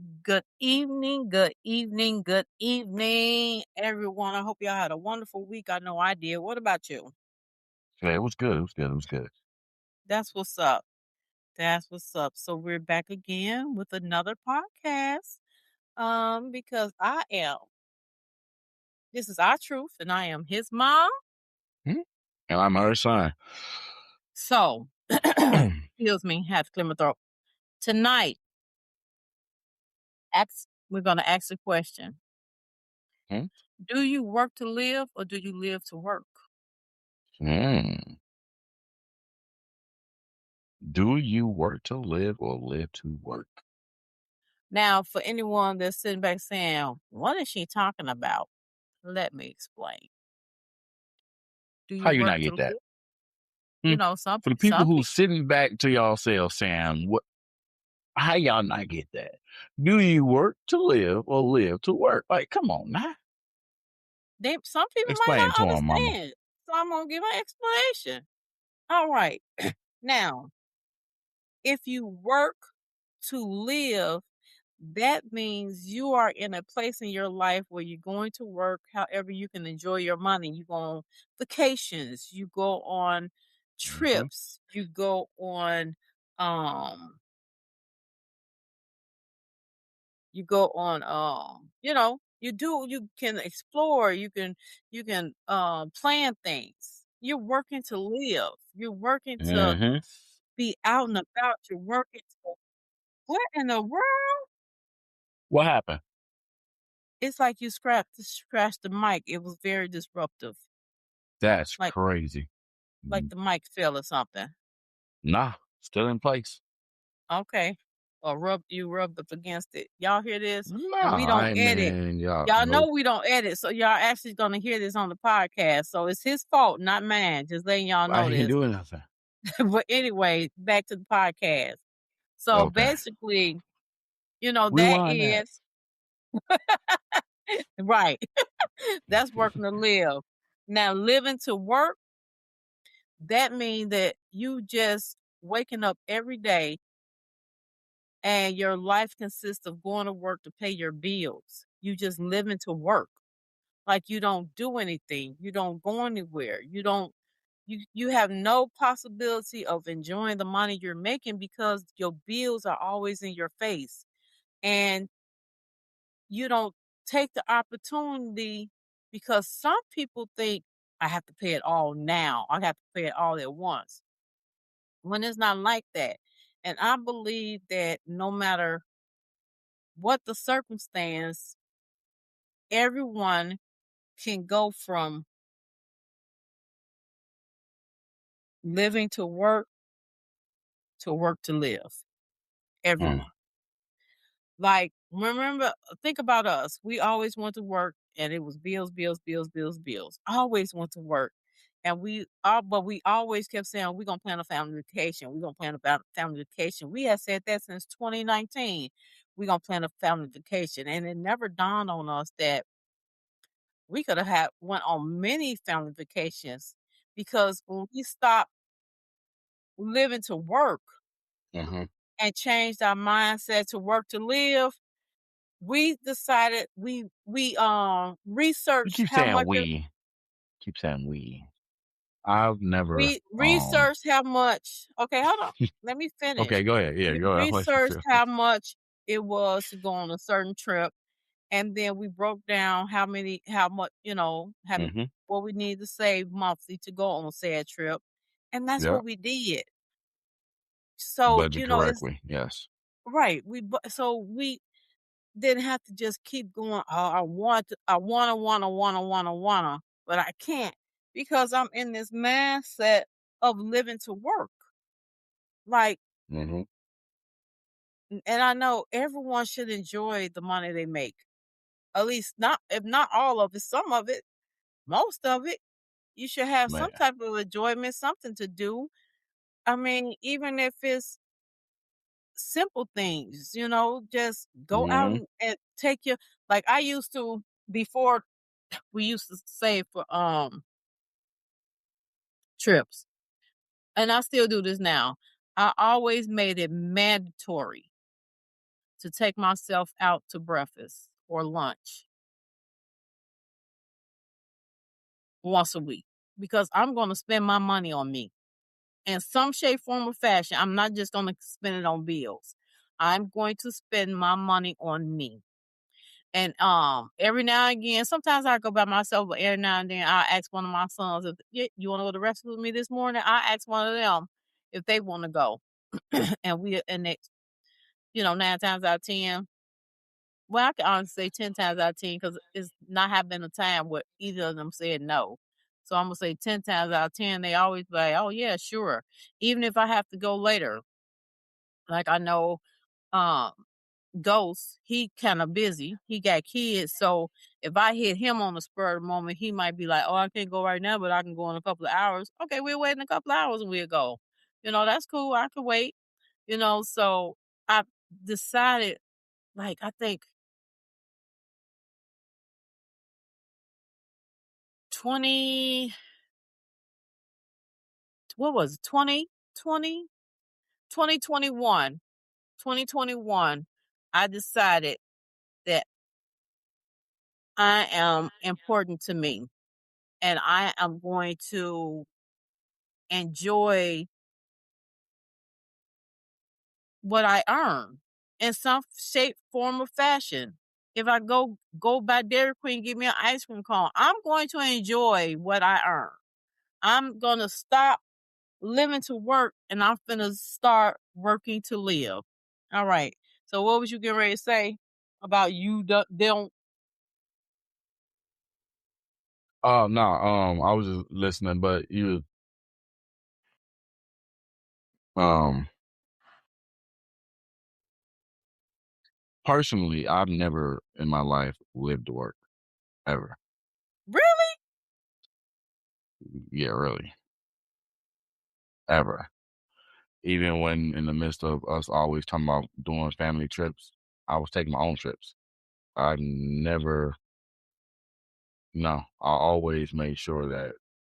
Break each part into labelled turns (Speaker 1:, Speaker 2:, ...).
Speaker 1: Good evening, everyone. I hope y'all had a wonderful week. I know I did. What about you?
Speaker 2: Yeah, it was good. It was good. It was good.
Speaker 1: That's what's up. That's what's up. So we're back again with another podcast. Because this is our truth, and I am his mom.
Speaker 2: Hmm? And I'm her son.
Speaker 1: So, excuse me, had to clear my throat. Tonight, we're gonna ask a question:
Speaker 2: Hmm?
Speaker 1: Do you work to live, or do you live to work?
Speaker 2: Mm. Do you work to live or live to work?
Speaker 1: Now, for anyone that's sitting back saying, "What is she talking about?" Let me explain. Do
Speaker 2: How
Speaker 1: you
Speaker 2: you
Speaker 1: work
Speaker 2: not
Speaker 1: to
Speaker 2: get that?
Speaker 1: live?
Speaker 2: Hmm?
Speaker 1: Some
Speaker 2: For the people
Speaker 1: some
Speaker 2: who
Speaker 1: people
Speaker 2: sitting back to y'allself saying, "What? How y'all not get that? Do you work to live or live to work?" Like, come on now,
Speaker 1: some people might
Speaker 2: explain to
Speaker 1: not
Speaker 2: them, Mama.
Speaker 1: understand. So I'm gonna give an explanation. All right. Now, if you work to live, that means you are in a place in your life where you're going to work, however you can enjoy your money. You go on vacations, you go on
Speaker 2: Hmm.
Speaker 1: trips, you go on um you can explore, you can plan things. You're working to live. You're working to
Speaker 2: Hmm.
Speaker 1: be out and about. You're working to what in the world?
Speaker 2: What happened?
Speaker 1: It's like you scratched the mic. It was very disruptive.
Speaker 2: That's
Speaker 1: Like
Speaker 2: crazy.
Speaker 1: like the mic fell or something.
Speaker 2: Nah, still in place.
Speaker 1: Okay. Or rubbed up against it. Y'all hear this? And we
Speaker 2: Nah,
Speaker 1: don't
Speaker 2: I
Speaker 1: edit.
Speaker 2: mean, y'all,
Speaker 1: Y'all know
Speaker 2: nope.
Speaker 1: we don't edit, so y'all actually gonna hear this on the podcast. So it's his fault, not mine. Just letting y'all
Speaker 2: I
Speaker 1: know
Speaker 2: ain't
Speaker 1: this.
Speaker 2: doing nothing.
Speaker 1: But anyway, back to the podcast. So
Speaker 2: Okay,
Speaker 1: basically, that
Speaker 2: rewind that.
Speaker 1: is right. That's working to live. Now living to work, that means that you just waking up every day and your life consists of going to work to pay your bills. You just living to work. Like you don't do anything. You don't go anywhere. You have no possibility of enjoying the money you're making because your bills are always in your face. And you don't take the opportunity because some people think I have to pay it all now. I have to pay it all at once. When it's not like that. And I believe that no matter what the circumstance, everyone can go from living to work to live.
Speaker 2: Mm,
Speaker 1: Everyone. Like, remember, think about us. We always went to work and it was bills, bills, bills, bills, bills. Always went to work. And but we always kept saying, we're going to plan a family vacation. We're going to plan a family vacation. We had said that since 2019. We're going to plan a family vacation. And it never dawned on us that we could have went on many family vacations because when we stopped living to work
Speaker 2: mhm.
Speaker 1: and changed our mindset to work to live, we decided we
Speaker 2: You
Speaker 1: researched
Speaker 2: keep
Speaker 1: how
Speaker 2: saying
Speaker 1: much it
Speaker 2: we. Keep saying we. I've never.
Speaker 1: we researched how much okay, hold on. Let me finish.
Speaker 2: Okay, go ahead. Yeah,
Speaker 1: We
Speaker 2: go ahead. I'll let you
Speaker 1: researched
Speaker 2: feel.
Speaker 1: how much it was to go on a certain trip, and then we broke down how much,
Speaker 2: Hmm.
Speaker 1: what we need to save monthly to go on said trip, and that's
Speaker 2: Yep.
Speaker 1: what we did. So,
Speaker 2: Budget
Speaker 1: it's
Speaker 2: correctly. Yes.
Speaker 1: right. We didn't have to just keep going. Oh, I wanna, but I can't because I'm in this mindset of living to work. Like,
Speaker 2: Hmm.
Speaker 1: and I know everyone should enjoy the money they make. At least not, if not all of it, some of it, most of it. You should have
Speaker 2: Man.
Speaker 1: some type of enjoyment, something to do. I mean, even if it's simple things, just go out
Speaker 2: Hmm.
Speaker 1: and take your, like I used to before we used to save for trips. And I still do this now. I always made it mandatory to take myself out to breakfast or lunch once a week because I'm going to spend my money on me in some shape, form, or fashion. I'm not just going to spend it on bills. I'm going to spend my money on me. And every now and again, sometimes I go by myself, but every now and then I ask one of my sons if you want to go to rest with me this morning. I ask one of them if they want to go, and they, 9 times out of 10. Well, I can honestly say 10 times out of 10 because it's not have been a time where either of them said no. So I'm gonna say 10 times out of 10, they always be like, "Oh yeah, sure." Even if I have to go later, like I know, um, Ghost, he kind of busy. He got kids, so if I hit him on the spur of the moment, he might be like, "Oh, I can't go right now, but I can go in a couple of hours." Okay, we'll wait in a couple of hours and we'll go. That's cool. I can wait. So I decided, like, I think 20, what was it? 2020, 2021, 2021, I decided that I am important to me and I am going to enjoy what I earn in some shape, form, or fashion. If I go by Dairy Queen, give me an ice cream cone, I'm going to enjoy what I earn. I'm gonna stop living to work and I'm gonna start working to live. All right. So what was you getting ready to say about you don't
Speaker 2: Oh no, I was just listening, but um personally, I've never in my life lived to work ever.
Speaker 1: really?
Speaker 2: Yeah, really, ever. Even when in the midst of us always talking about doing family trips, I was taking my own trips. I never, no, I always made sure that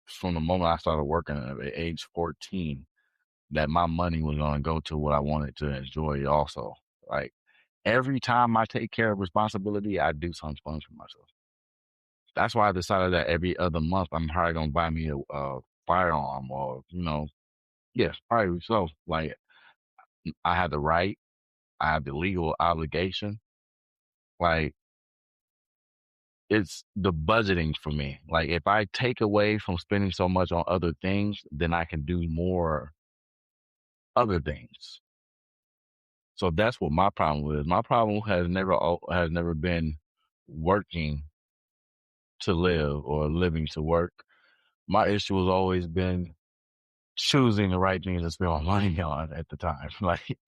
Speaker 2: from the moment I started working at age 14, that my money was going to go to what I wanted to enjoy also. Like every time I take care of responsibility, I do something fun for myself. That's why I decided that every other month I'm probably going to buy me a firearm or, yes, probably so. Like I have the right, I have the legal obligation. Like it's the budgeting for me. Like if I take away from spending so much on other things, then I can do more other things. So that's what my problem is. My problem has never been working to live or living to work. My issue has always been choosing the right things to spend my money on at the time, like,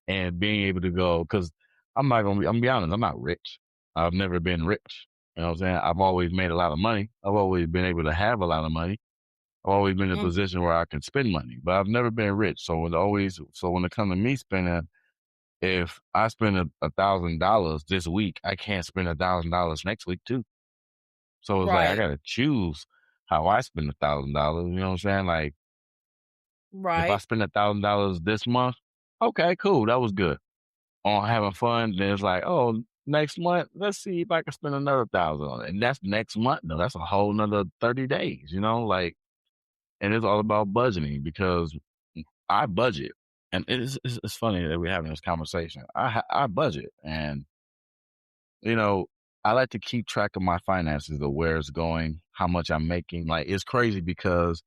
Speaker 2: and being able to go because I'm gonna be honest, I'm not rich. I've never been rich. You know what I'm saying? I've always made a lot of money. I've always been able to have a lot of money. I've always been in a
Speaker 1: Mm,
Speaker 2: position where I can spend money, but I've never been rich. So when it comes to me spending, if I spend $1,000 this week, I can't spend $1,000 next week too. So it's like I
Speaker 1: right,
Speaker 2: gotta choose how I spend $1,000. You know what I'm saying? Like if I
Speaker 1: right.
Speaker 2: spend $1,000 this month, okay, cool, that was good. On having fun, then it's like, oh, next month, let's see if I can spend another 1,000 on it. And that's next month. No, that's a whole nother 30 days, like, and it's all about budgeting because I budget. And it's funny that we're having this conversation. I budget and, you know, I like to keep track of my finances, of where it's going, how much I'm making. Like, it's crazy because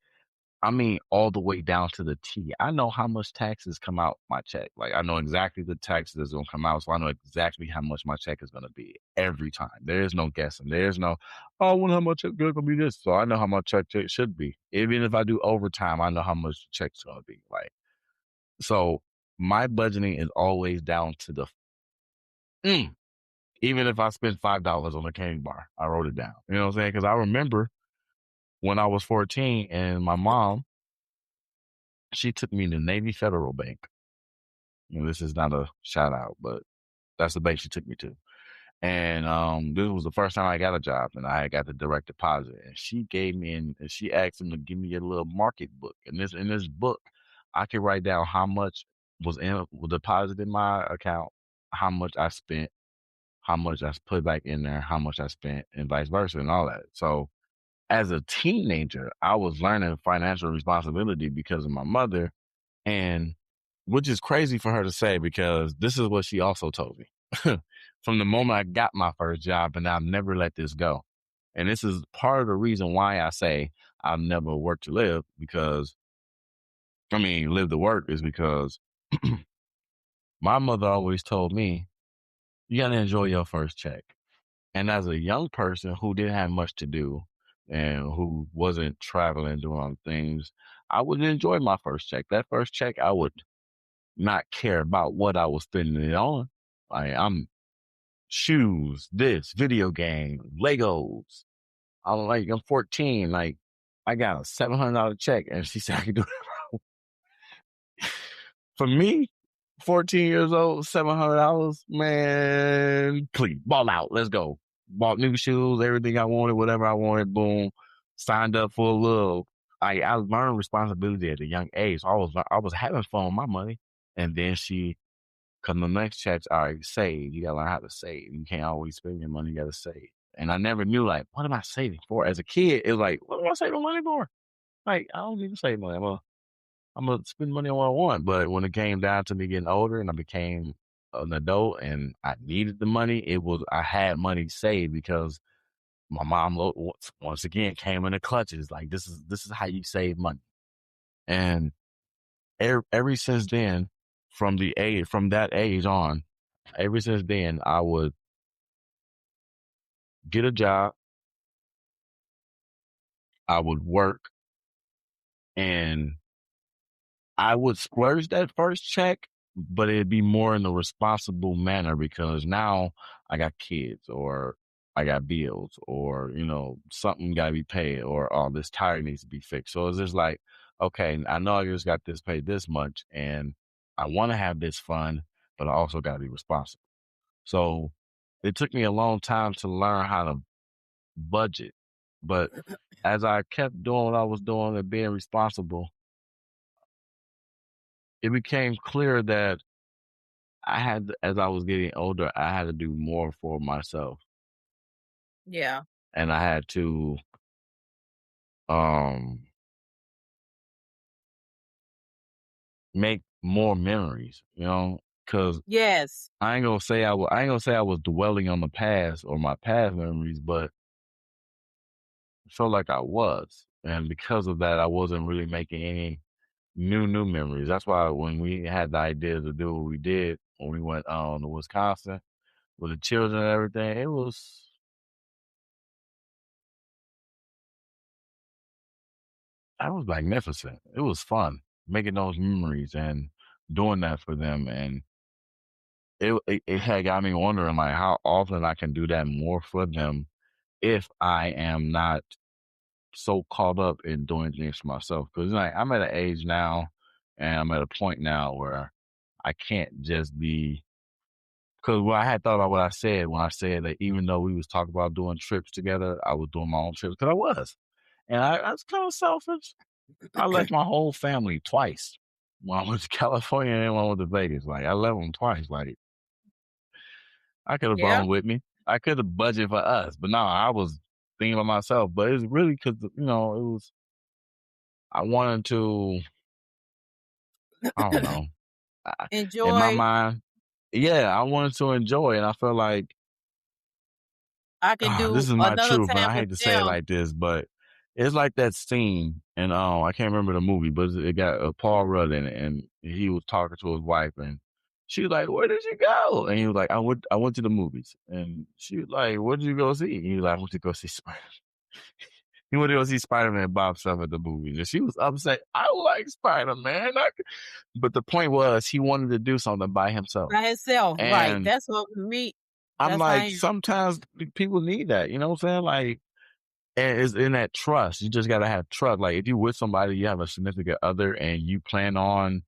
Speaker 2: I mean, all the way down to the T. I know how much taxes come out my check. Like I know exactly the taxes that's gonna come out, so I know exactly how much my check is gonna be every time. There is no guessing. There's no, oh, I wonder how much check gonna be this. So I know how much check should be. Even if I do overtime, I know how much the check's gonna be. Like so, my budgeting is always down to the. Mm, even if I spend $5 on a candy bar, I wrote it down. You know what I'm saying? Because I remember when I was 14 and my mom, she took me to Navy Federal Bank. This is not a shout out, but that's the bank she took me to. And this was the first time I got a job, and I got the direct deposit. And she gave me, and she asked him to give me a little market book. And in this book, I could write down how much was deposited in my account, how much I spent, how much I put back in there, how much I spent, and vice versa, and all that. So as a teenager, I was learning financial responsibility because of my mother, and which is crazy for her to say because this is what she also told me from the moment I got my first job, and I've never let this go. And this is part of the reason why I say I've never worked to live because I mean, live to work is because my mother always told me, you got to enjoy your first check. And as a young person who didn't have much to do and who wasn't traveling, doing things, I would enjoy my first check. That first check, I would not care about what I was spending it on. I'm shoes, this, video game, Legos. I'm 14. Like, I got a $700 check, and she said I could do it. For me, 14 years old, $700, man, please, ball out. Let's go. Bought new shoes, everything I wanted, whatever I wanted, boom. Signed up for a little. I learned responsibility at a young age. So I was having fun with my money. And then she come the next checks, all right, save. You gotta learn how to save. You can't always spend your money, you gotta save. And I never knew like, what am I saving for? As a kid, it was like, what am I saving money for? Like, I don't need to save money. I'm gonna spend money on what I want. But when it came down to me getting older and I became an adult and I needed the money, I had money saved because my mom once again came in the clutches. Like this is how you save money. And ever since then, from that age on, ever since then, I would get a job, I would work, and I would splurge that first check, but it'd be more in a responsible manner because now I got kids or I got bills or, something got to be paid or, oh, this tire needs to be fixed. So it's just like, okay, I know I just got this paid this much and I want to have this fun, but I also got to be responsible. So it took me a long time to learn how to budget. But as I kept doing what I was doing and being responsible, it became clear that as I was getting older, I had to do more for myself,
Speaker 1: Yeah.
Speaker 2: and I had to um make more memories, because
Speaker 1: Yes.
Speaker 2: I ain't gonna say I was dwelling on the past or my past memories, but I felt like I was, and because of that, I wasn't really making any new memories. That's why when we had the idea to do what we did when we went to Wisconsin with the children and everything, that was magnificent. It was fun making those memories and doing that for them, and it had got me wondering like how often I can do that more for them if I am not so caught up in doing things for myself. Because like I'm at an age now, and I'm at a point now where I can't just be. Because what I had thought about what I said when I said that even though we was talking about doing trips together, I was doing my own trips because I was, and I was kind of selfish. I left my whole family twice. When I went to California and then when I went to Vegas. Like I left them twice. Like I could have brought
Speaker 1: Yeah.
Speaker 2: them with me. I could have budgeted for us, but no, I was thinking about myself. But it's really because it was. I wanted to. I don't know. In my
Speaker 1: Enjoy.
Speaker 2: mind, yeah, I wanted to enjoy, and I felt like
Speaker 1: I can
Speaker 2: this
Speaker 1: do
Speaker 2: is my
Speaker 1: another
Speaker 2: truth, and
Speaker 1: time
Speaker 2: I
Speaker 1: with
Speaker 2: hate to say it
Speaker 1: them.
Speaker 2: like this, but it's like that scene, and I can't remember the movie, but it got Paul Rudd in it, and he was talking to his wife, and she was like, "Where did you go?" And he was like, "I went to the movies," and she was like, "What did you go see?" And he was like, "I went to go see Spider." He went to go see Spider Man by himself at the movies, and she was upset. I like Spider Man, but the point was he wanted to do something by himself,
Speaker 1: By himself, right.
Speaker 2: and
Speaker 1: That's what me
Speaker 2: I'm
Speaker 1: that's how I
Speaker 2: like,
Speaker 1: am.
Speaker 2: sometimes people need that, you know what I'm saying? Like, and it's in that trust. You just gotta have trust. Like, if you with somebody, you have a significant other, and you plan on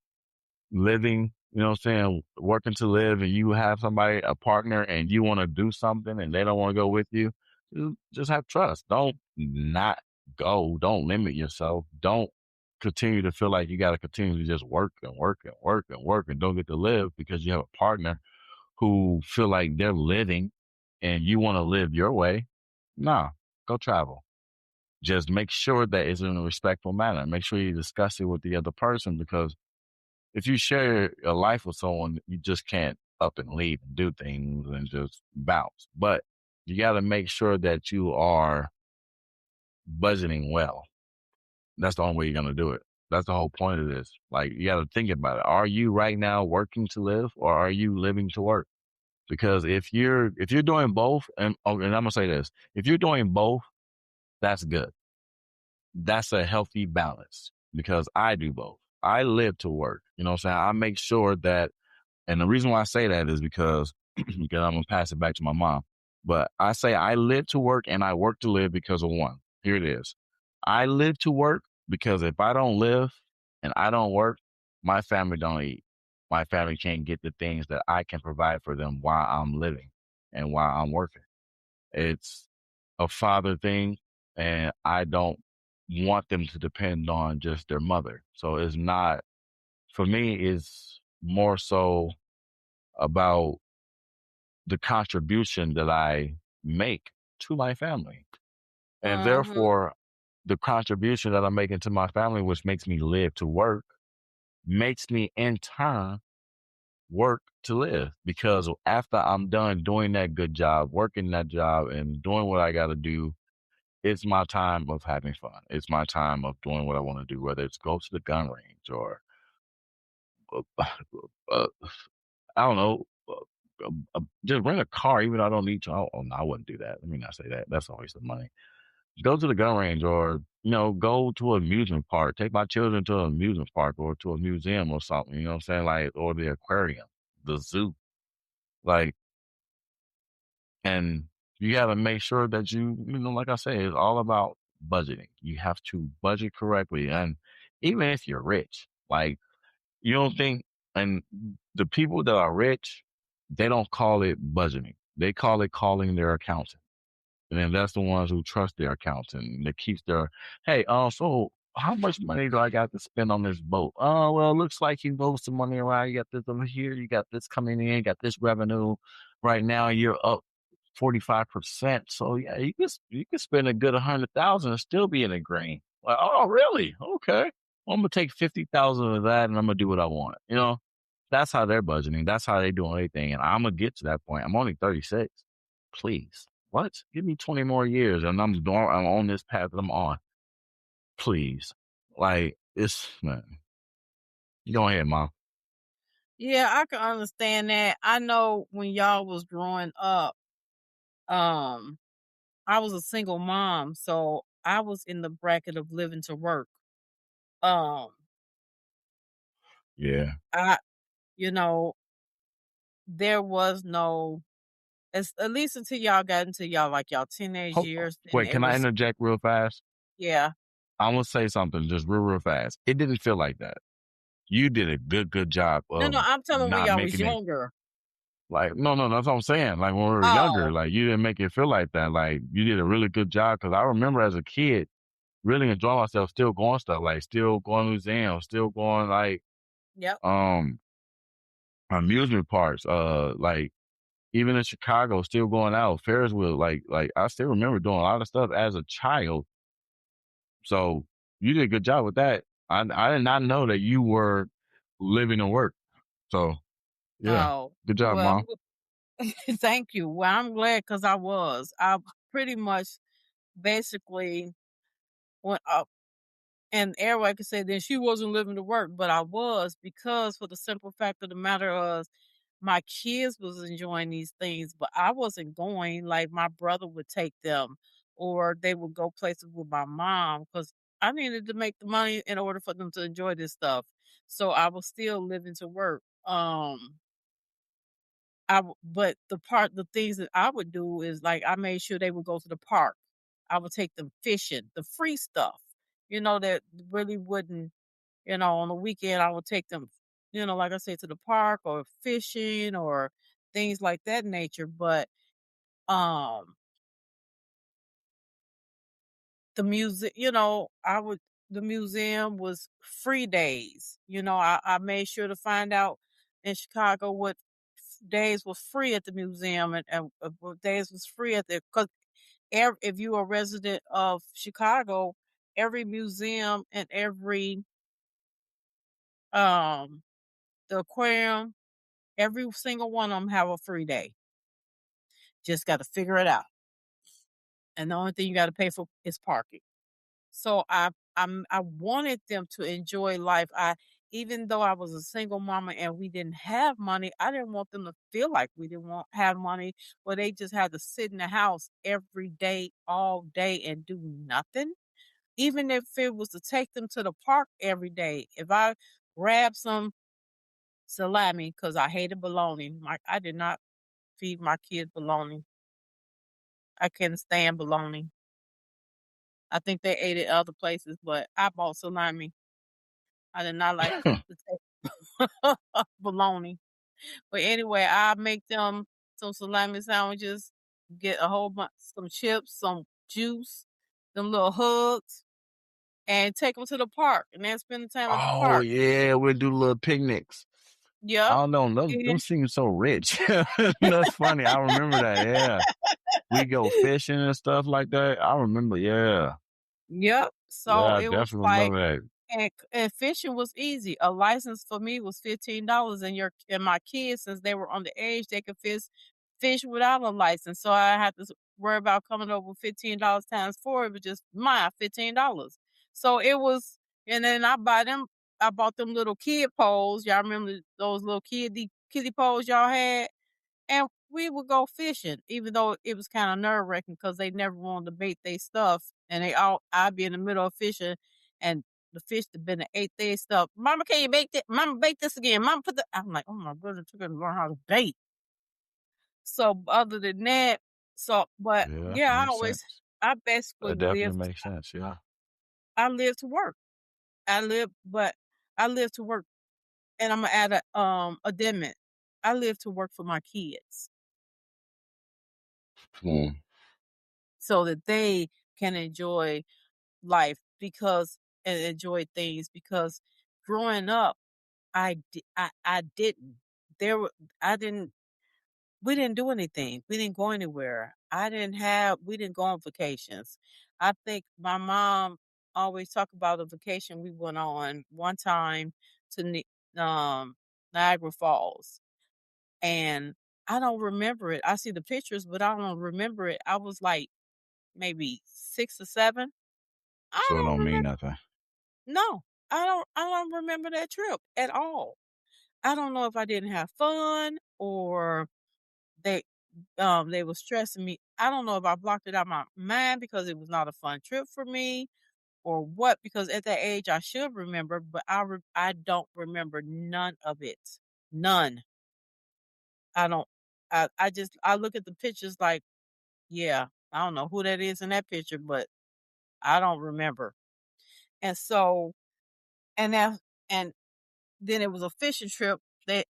Speaker 2: living, you know what I'm saying, working to live, and you have somebody, a partner, and you want to do something, and they don't want to go with you. You just have trust. Don't not go. Don't limit yourself. Don't continue to feel like you got to continue to just work and work and work and work and don't get to live because you have a partner who feel like they're living and you want to live your way, nah, go travel. Just make sure that it's in a respectful manner. Make sure you discuss it with the other person, because if you share a life with someone, you just can't up and leave and do things and just bounce. But you got to make sure that you are budgeting well. That's the only way you're going to do it. That's the whole point of this. Like, you got to think about it. Are you right now working to live, or are you living to work? Because if you're doing both, and and I'm gonna say this, if you're doing both, that's good. That's a healthy balance, because I do both. I live to work. You know what I'm saying? I make sure that, and the reason why I say that is because because I'm gonna pass it back to my mom. But I say I live to work and I work to live because of one. Here it is. I live to work because if I don't live and I don't work, my family don't eat. My family can't get the things that I can provide for them while I'm living and while I'm working. It's a father thing, and I don't want them to depend on just their mother. So it's not, for me, it's more so about the contribution that I make to my family. And
Speaker 1: Mhm.
Speaker 2: therefore, the contribution that I'm making to my family, which makes me live to work, makes me in turn work to live. Because after I'm done doing that good job, working that job, and doing what I got to do, it's my time of having fun. It's my time of doing what I want to do, whether it's go to the gun range or uh, uh, I don't know, just rent a car, even though I don't need to. Oh, no, I wouldn't do that. Let me not say that. That's a waste of money. Go to the gun range, or, go to an amusement park. Take my children to an amusement park or to a museum or something, you know what I'm saying? Like, or the aquarium, the zoo. Like, and you got to make sure that like I say, it's all about budgeting. You have to budget correctly. And even if you're rich, like, you don't think, and the people that are rich, they don't call it budgeting. They call it calling their accountant. And then that's the ones who trust their accountant that keeps their, hey, so how much money do I got to spend on this boat? Oh, well, it looks like you moved some money around. You got this over here. You got this coming in. You got this revenue. Right now, you're up 45%. So yeah, you can spend a good 100,000 and still be in the green. Like, oh, really? Okay. Well, I'm gonna take 50,000 of that and I'm gonna do what I want. That's how they're budgeting. That's how they doing anything. And I'm gonna get to that point. I'm only 36. Please, what? Give me 20 more years and I'm on this path that I'm on. Please, like, it's, man. Go ahead, mom.
Speaker 1: Yeah, I can understand that. I know when y'all was growing up, um, I was a single mom, so I was in the bracket of living to work. Um,
Speaker 2: Yeah.
Speaker 1: I you know, there was no, at least until y'all got into y'all teenage years, then
Speaker 2: Wait,
Speaker 1: it
Speaker 2: can I
Speaker 1: was,
Speaker 2: interject real fast?
Speaker 1: yeah.
Speaker 2: I'm gonna say something just real fast. It didn't feel like that. You did a good job
Speaker 1: No,
Speaker 2: of
Speaker 1: no, I'm telling when
Speaker 2: not
Speaker 1: y'all was
Speaker 2: making it
Speaker 1: younger.
Speaker 2: like, no, that's what I'm saying. Like, when we were younger,
Speaker 1: Oh,
Speaker 2: like, you didn't make it feel like that. Like, you did a really good job, because I remember as a kid really enjoying myself, still going stuff, like still going to museums, still going, like,
Speaker 1: yep.
Speaker 2: um amusement parks, like, even in Chicago, still going out Ferris wheel. Like I still remember doing a lot of stuff as a child. So you did a good job with that. I did not know that you were living and work. So yeah,
Speaker 1: Oh,
Speaker 2: good job,
Speaker 1: well,
Speaker 2: mom.
Speaker 1: thank you. Well, I'm glad because I was. I pretty much basically went up, and everybody could say then she wasn't living to work, but I was, because for the simple fact of the matter was my kids was enjoying these things, but I wasn't going. Like, my brother would take them, or they would go places with my mom because I needed to make the money in order for them to enjoy this stuff. So I was still living to work. But the things that I would do is, like, I made sure they would go to the park. I would take them fishing, the free stuff, that really wouldn't, on the weekend, I would take them, like I said, to the park or fishing or things like that nature. But um the museum was free days. I made sure to find out in Chicago what days was free at the museum and days was free at the because if you are a resident of Chicago, every museum and every um the aquarium, every single one of them have a free day. Just got to figure it out. And the only thing you got to pay for is parking. So I wanted them to enjoy life. I Even though I was a single mama and we didn't have money, I didn't want them to feel like we didn't want have money, where they just had to sit in the house every day, all day, and do nothing. Even if it was to take them to the park every day, if I grabbed some salami because I hated bologna, I did not feed my kids bologna. I couldn't stand bologna. I think they ate it other places, but I bought salami. I did not like the taste of bologna. But anyway, I make them some salami sandwiches, get a whole bunch, some chips, some juice, them little hugs, and take them to the park, and then spend the time at the
Speaker 2: Oh,
Speaker 1: park.
Speaker 2: yeah, we'll do little picnics. I
Speaker 1: Yep.
Speaker 2: don't know, them
Speaker 1: And
Speaker 2: seem so rich. That's funny, I remember that, yeah. We go fishing and stuff like that. I remember, yeah.
Speaker 1: yep.
Speaker 2: Yeah,
Speaker 1: So
Speaker 2: I
Speaker 1: it was
Speaker 2: definitely
Speaker 1: like,
Speaker 2: remember that.
Speaker 1: and fishing was easy. A license for me was $15, and my kids, since they were underage, they could fish without a license. So I had to worry about coming up with $15 times four. It was just my $15. So it was, and then I bought them little kid poles. Y'all remember those little kiddie poles y'all had? And we would go fishing, even though it was kinda nerve wracking because they never wanted to bait their stuff, and I'd be in the middle of fishing, and the fish that been and ate their stuff. "Mama, can you bake that? Mama, bake this again. Mama, put the" I'm like, "Oh my goodness, you're gonna learn how to bait." So, other than that, but
Speaker 2: Yeah,
Speaker 1: yeah,
Speaker 2: makes sense.
Speaker 1: I basically
Speaker 2: That definitely makes sense, yeah.
Speaker 1: live to work. But I live to work, and Imma add a addendum. I live to work for my kids
Speaker 2: Mm.
Speaker 1: so that they can enjoy life because and enjoy things because growing up I didn't. There were I didn't We didn't do anything. We didn't go anywhere. We didn't go on vacations. I think my mom always talked about a vacation we went on one time to Niagara Falls, and I don't remember it. I see the pictures, but I don't remember it. I was like maybe 6 or 7. I
Speaker 2: So it
Speaker 1: don't
Speaker 2: don't mean
Speaker 1: remember.
Speaker 2: nothing.
Speaker 1: No, I don't remember that trip at all. I don't know if I didn't have fun or they they were stressing me. I don't know if I blocked it out my mind because it was not a fun trip for me or what, because at that age I should remember, but I don't remember none of it. None. I don't I look at the pictures like, yeah, I don't know who that is in that picture, but I don't remember. And so and that and then it was a fishing trip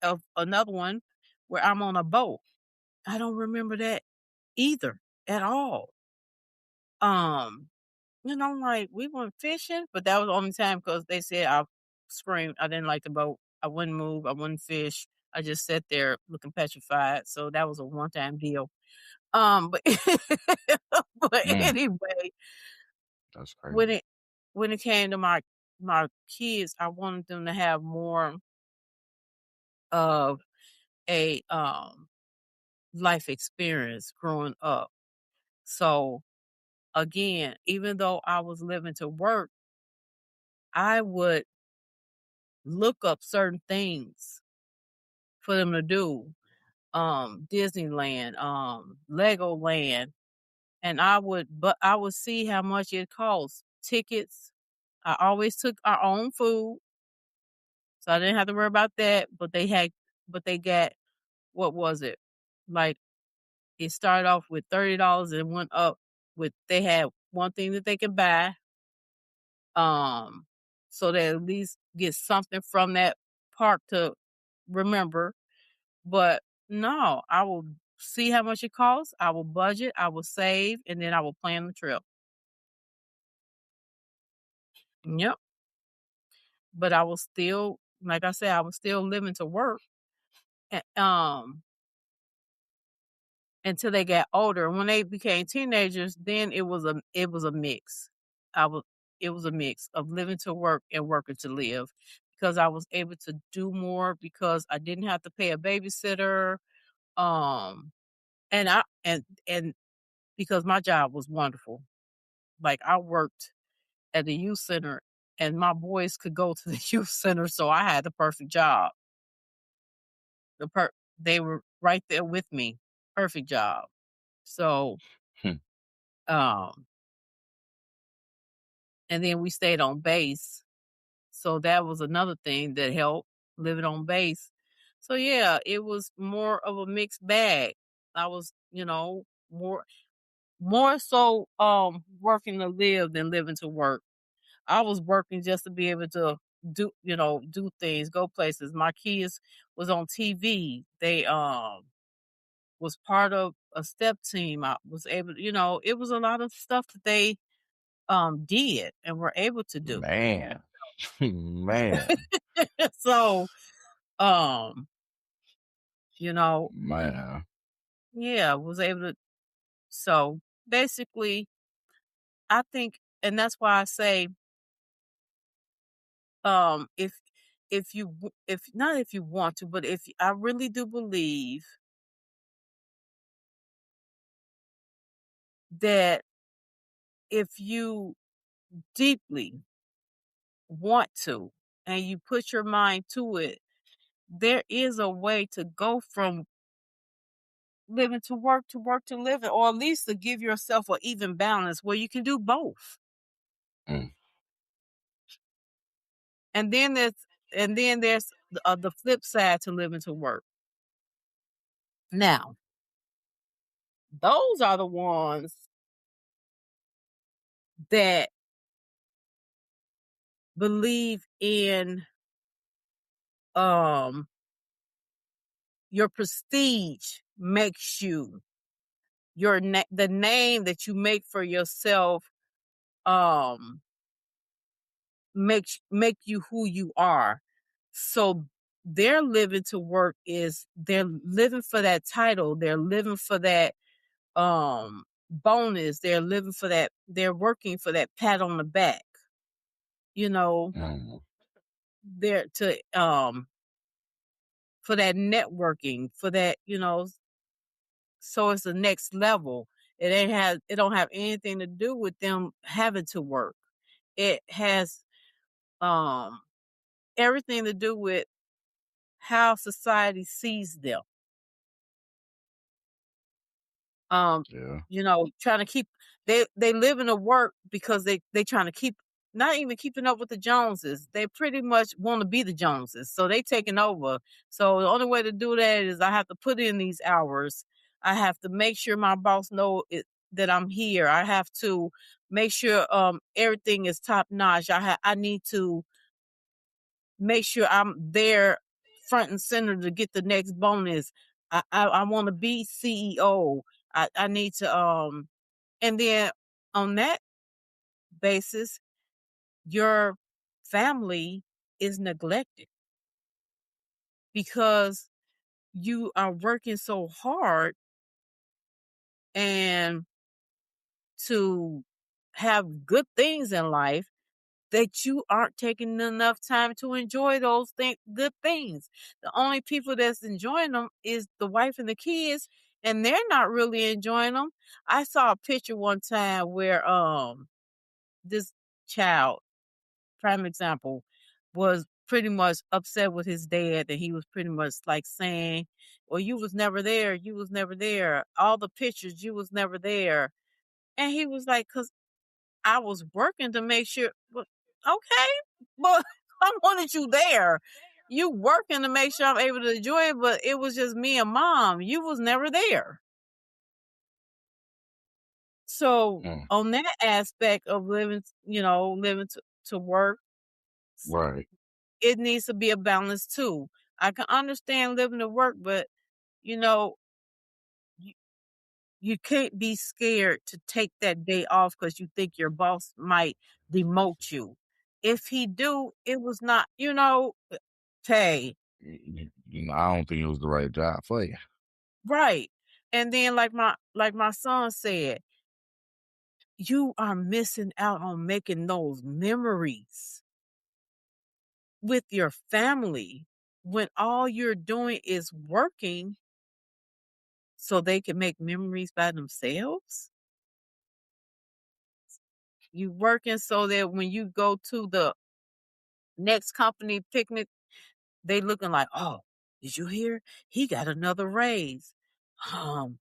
Speaker 1: of another one where I'm on a boat. I don't remember that either at all. Um, I'm like, we went fishing, but that was the only time because they said I screamed. I didn't like the boat. I wouldn't move. I wouldn't fish. I just sat there looking petrified. So that was a one time deal. But but
Speaker 2: Mm,
Speaker 1: anyway,
Speaker 2: that's
Speaker 1: when
Speaker 2: crazy.
Speaker 1: it when it came to my kids, I wanted them to have more of a life experience growing up. So again, even though I was living to work, I would look up certain things for them to do. Disneyland, Legoland, and I would see how much it costs. Tickets. I always took our own food, so I didn't have to worry about that. But they got what was it? Like it started off with $30 and went up with they had one thing that they could buy, um, so they at least get something from that park to remember. But no, I will see how much it costs, I will budget, I will save, and then I will plan the trip. Yep. But I was still like I said, I was still living to work. until they got older. When they became teenagers, then it was a mix. I was it was a mix of living to work and working to live because I was able to do more because I didn't have to pay a babysitter. Um and I and because my job was wonderful. Like I worked at the youth center and my boys could go to the youth center, so I had the perfect job. The per They were right there with me. Perfect job. So,
Speaker 2: Hmm.
Speaker 1: um and then we stayed on base. So that was another thing that helped, living on base. So yeah, it was more of a mixed bag. I was, more so working to live than living to work. I was working just to be able to do things, go places. My kids was on TV. They was part of a step team. I was able, it was a lot of stuff that they did and were able to do.
Speaker 2: Man. Man.
Speaker 1: So, um, you know,
Speaker 2: Man.
Speaker 1: yeah, was able to. So basically, I think, and that's why I say, if if not if you want to, but if I really do believe that if you deeply want to and you put your mind to it, there is a way to go from living to work to living, or at least to give yourself an even balance where you can do both.
Speaker 2: Mm.
Speaker 1: And then there's the flip side to living to work. Now, those are the ones that believe in um your prestige makes you the name that you make for yourself um make you who you are. So their living to work is they're living for that title, they're living for that bonus, they're working for that pat on the back, you know,
Speaker 2: Mm.
Speaker 1: they're to for that networking, for that, so it's the next level. It don't have anything to do with them having to work. It has um everything to do with how society sees them. Um,
Speaker 2: Yeah.
Speaker 1: trying to keep they live in a work because they trying to keep not even keeping up with the Joneses. They pretty much want to be the Joneses. So they taking over. So the only way to do that is I have to put in these hours. I have to make sure my boss that I'm here. I have to make sure everything is top notch. I need to make sure I'm there front and center to get the next bonus. I want to be CEO. I need to and then on that basis, your family is neglected because you are working so hard and to have good things in life that you aren't taking enough time to enjoy those good things. The only people that's enjoying them is the wife and the kids, and they're not really enjoying them. I saw a picture one time where this child, prime example, was pretty much upset with his dad that he was pretty much like saying, "Well, you was never there. You was never there. All the pictures, you was never there." And he was like, "'Cause I was working to make sure." Well, okay, but I wanted you there. You working to make sure I'm able to enjoy it, but it was just me and mom. You was never there. So
Speaker 2: Mm.
Speaker 1: on that aspect of living to work, s-
Speaker 2: Right.
Speaker 1: it needs to be a balance too. I can understand living to work, but you know, you, you can't be scared to take that day off because you think your boss might demote you. If he do, it was not, hey,
Speaker 2: I don't think it was the right job for you.
Speaker 1: right. And then like my son said, you are missing out on making those memories with your family when all you're doing is working so they can make memories by themselves. You working so that when you go to the next company picnic, they looking like, oh, did you hear? He got another raise. Um,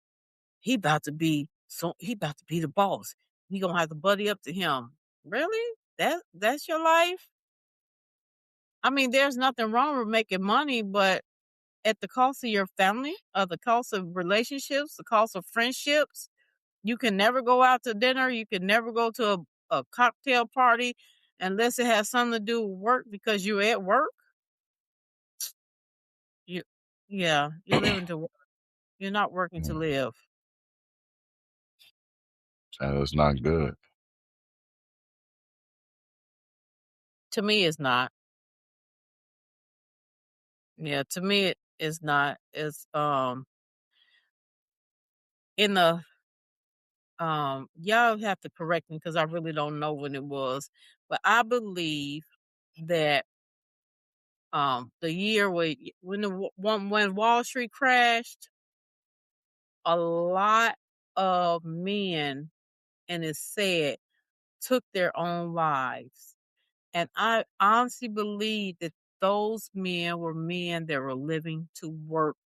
Speaker 1: he about to be the boss. We gonna have to buddy up to him. Really? That's your life? I mean, there's nothing wrong with making money, but at the cost of your family, or the cost of relationships, the cost of friendships. You can never go out to dinner. You can never go to a cocktail party unless it has something to do with work because you're at work. You, yeah, you're living to work. You're not working to
Speaker 2: Mm,
Speaker 1: live.
Speaker 2: so it's not good.
Speaker 1: To me, it's not. Yeah, to me, it is not. It's in the y'all have to correct me because I really don't know when it was, but I believe that the year when when Wall Street crashed, a lot of men, and it's said, took their own lives. And I honestly believe that those men were men that were living to work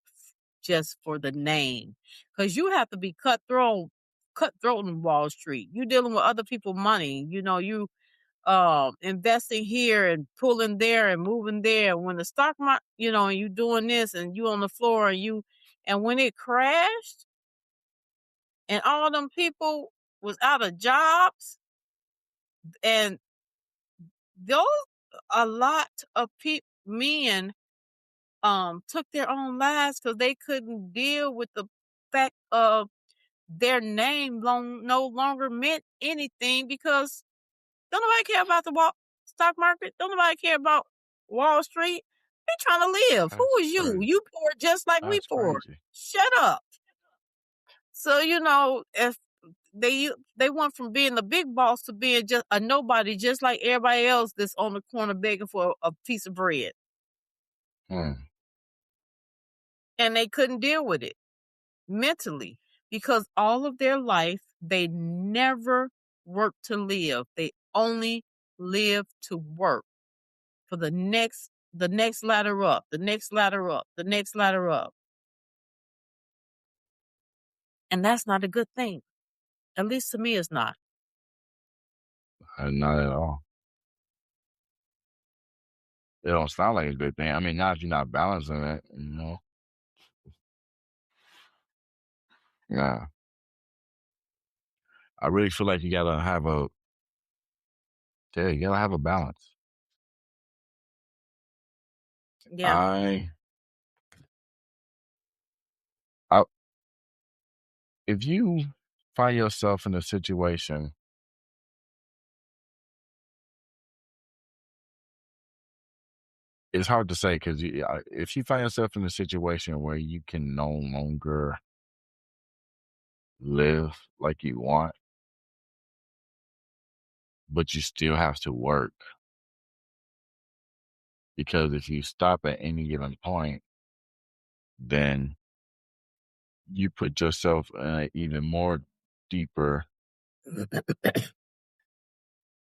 Speaker 1: just for the name. Because you have to be cutthroat in Wall Street. You're dealing with other people's money. You know, you investing here and pulling there and moving there. When the stock market, and you doing this and you on the floor and when it crashed and all them people was out of jobs, and those a lot of men took their own lives because they couldn't deal with the fact of their name no longer meant anything because don't nobody care about the stock market. Don't nobody care about Wall Street. They trying to live. Who
Speaker 2: That's
Speaker 1: is you?
Speaker 2: crazy.
Speaker 1: You poor just like we
Speaker 2: That's
Speaker 1: poor.
Speaker 2: crazy.
Speaker 1: Shut up. So if they went from being the big boss to being just a nobody, just like everybody else that's on the corner begging for a piece of bread,
Speaker 2: Mm,
Speaker 1: and they couldn't deal with it mentally because all of their life they never worked to live. They only lived to work for the next ladder up, the next ladder up, the next ladder up. And that's not a good thing. At least to me it's not.
Speaker 2: not at all. It don't sound like a good thing. I mean, not if you're not balancing it. Yeah. I really feel like you gotta have a balance.
Speaker 1: Yeah.
Speaker 2: I, I, if you find yourself in a situation, it's hard to say because if you find yourself in a situation where you can no longer live like you want, but you still have to work, because if you stop at any given point, then you put yourself in an even more deeper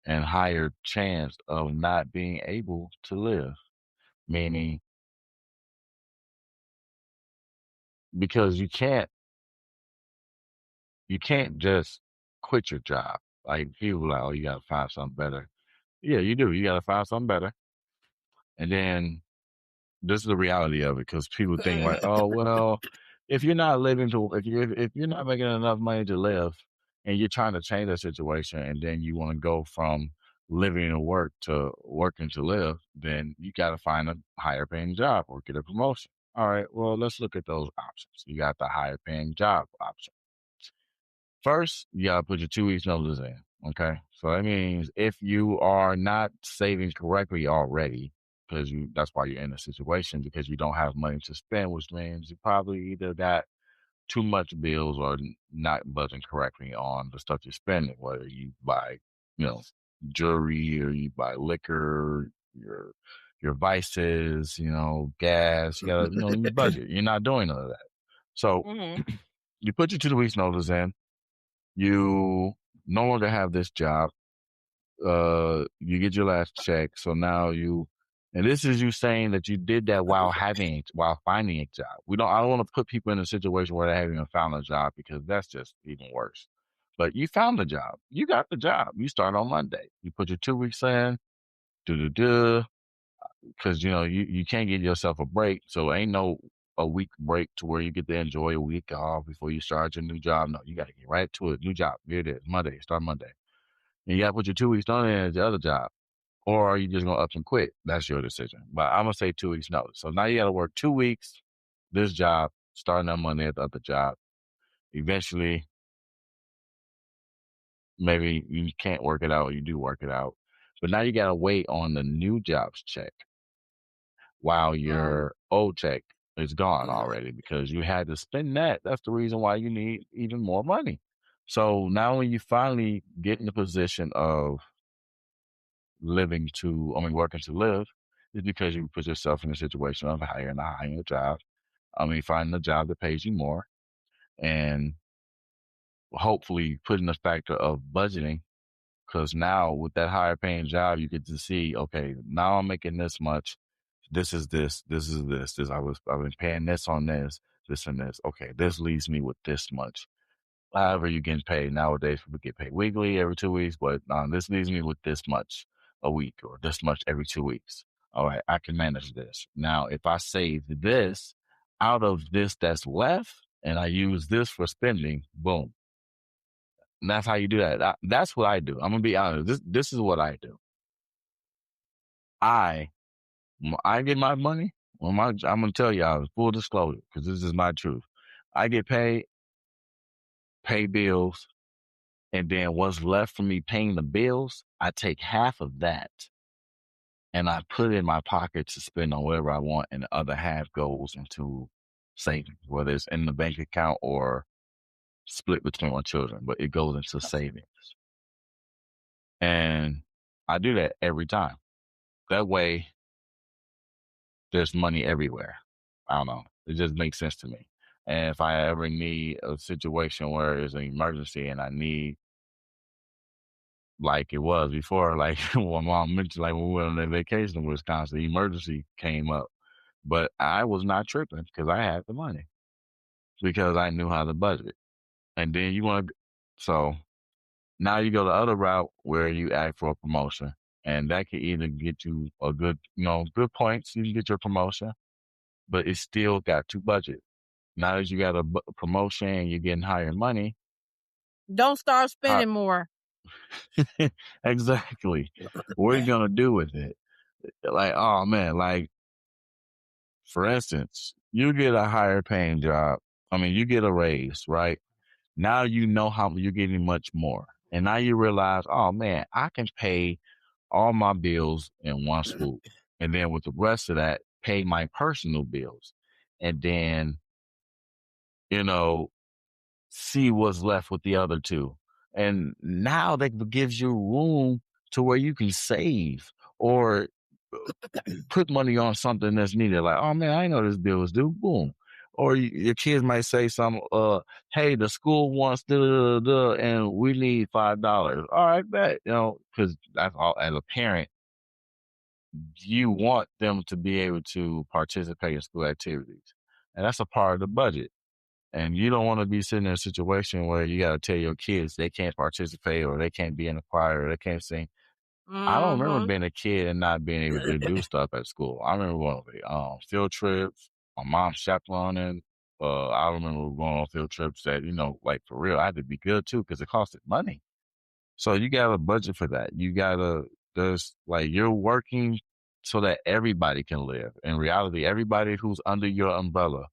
Speaker 2: and higher chance of not being able to live. Meaning, because you can't just quit your job. Like people are like, oh, you gotta find something better. Yeah, you do. You gotta find something better. And then this is the reality of it because people think like, oh well, if you're not making enough money to live, and you're trying to change that situation, and then you want to go from living to work to working to live, then you got to find a higher paying job or get a promotion. All right, well let's look at those options. You got the higher paying job option. First, you gotta put your 2 weeks notice in. Okay. So that means if you are not saving correctly already, because that's why you're in a situation because you don't have money to spend, which means you probably either got too much bills or not budgeting correctly on the stuff you're spending, whether you buy, you know, jewelry or you buy liquor, your vices, gas, you gotta, you budget. You're not doing none of that. So
Speaker 1: Mhm.
Speaker 2: you put your 2 weeks notice in, you no longer have this job, you get your last check. So now and this is you saying that you did that while finding a job. I don't want to put people in a situation where they haven't even found a job because that's just even worse. But you found the job. You got the job. You start on Monday. You put your 2 weeks in, do do, because you can't get yourself a break. So ain't no a week break to where you get to enjoy a week off before you start your new job. No, you got to get right to it. New job. Here it is. Monday. Start Monday. And you got to put your 2 weeks on in at the other job. Or are you just gonna up and quit? That's your decision. But I'm gonna say 2 weeks notice. So now you gotta work 2 weeks, this job, starting on Monday at the other job. Eventually, maybe you can't work it out or you do work it out. But now you gotta wait on the new job's check while
Speaker 1: Mm.
Speaker 2: your old check is gone already because you had to spend that. That's the reason why you need even more money. So now when you finally get in the position of working to live, is because you put yourself in a situation of hiring a job. Finding a job that pays you more and hopefully putting the factor of budgeting. Because now with that higher paying job, you get to see, okay, now I'm making this much. This is this. I've been paying this on this and this. Okay, this leaves me with this much. However you getting paid nowadays, people get paid weekly every 2 weeks, but this leaves me with this much a week or this much every 2 weeks. All right, I can manage this. Now, if I save this out of this that's left and I use this for spending, boom. And that's how you do that. That's what I do. I'm gonna be honest. This is what I do. I when I get my money. I'm gonna tell y'all full disclosure because this is my truth. I get paid, pay bills, and then what's left for me paying the bills, I take half of that and I put it in my pocket to spend on whatever I want, and the other half goes into savings, whether it's in the bank account or split between my children, but it goes into savings. And I do that every time. That way, there's money everywhere. I don't know. It just makes sense to me. And if I ever need a situation where there's an emergency and I need like it was before, like when mom mentioned, like when we went on that vacation in Wisconsin, the emergency came up. But I was not tripping because I had the money because I knew how to budget. And then so now you go the other route where you ask for a promotion. And that can either get you a good points. You can get your promotion, but it still got to budget. Now that you got a promotion and you're getting higher money,
Speaker 1: Don't start
Speaker 2: how,
Speaker 1: spending more.
Speaker 2: exactly. What are you gonna do with it? Like, oh man, like for instance, you get a higher paying job. You get a raise, right? Now you know how you're getting much more. And now you realize, oh man, I can pay all my bills in one swoop. And then with the rest of that, pay my personal bills. And then, you know, see what's left with the other two. And now that gives you room to where you can save or put money on something that's needed. Like, oh man, I know this bill is due. Boom. Or your kids might say something, hey, the school wants and we need $5. All right, bet, because that's all as a parent, you want them to be able to participate in school activities. And that's a part of the budget. And you don't want to be sitting in a situation where you got to tell your kids they can't participate or they can't be in a choir or they can't sing. I don't remember
Speaker 1: Mhm.
Speaker 2: being a kid and not being able to do stuff at school. I remember going on field trips, my mom chaperoning. I remember going on field trips that, like for real, I had to be good too because it costed money. So you got to budget for that. There's like, you're working so that everybody can live. In reality, everybody who's under your umbrella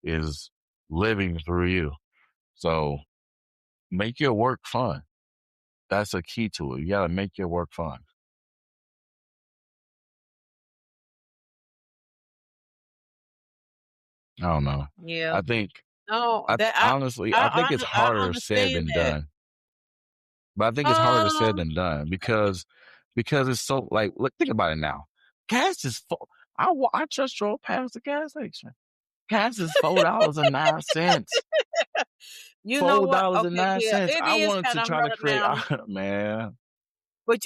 Speaker 2: is living through you. So make your work fun. That's a key to it. You got to make your work fun. I don't know.
Speaker 1: Yeah.
Speaker 2: I think
Speaker 1: No,
Speaker 2: I
Speaker 1: that
Speaker 2: honestly, I think it's
Speaker 1: I
Speaker 2: harder said
Speaker 1: understand
Speaker 2: than
Speaker 1: that.
Speaker 2: done. But I think it's harder said
Speaker 1: Um,
Speaker 2: than done because it's so like look think about it now. Gas is full. I just drove past the gas station. Gas is $4.09.
Speaker 1: you know
Speaker 2: Four
Speaker 1: what?
Speaker 2: dollars and
Speaker 1: Okay,
Speaker 2: nine
Speaker 1: yeah,
Speaker 2: cents.
Speaker 1: it
Speaker 2: I
Speaker 1: is
Speaker 2: wanted
Speaker 1: kind
Speaker 2: to
Speaker 1: of
Speaker 2: try to
Speaker 1: hard
Speaker 2: create
Speaker 1: now,
Speaker 2: man.
Speaker 1: but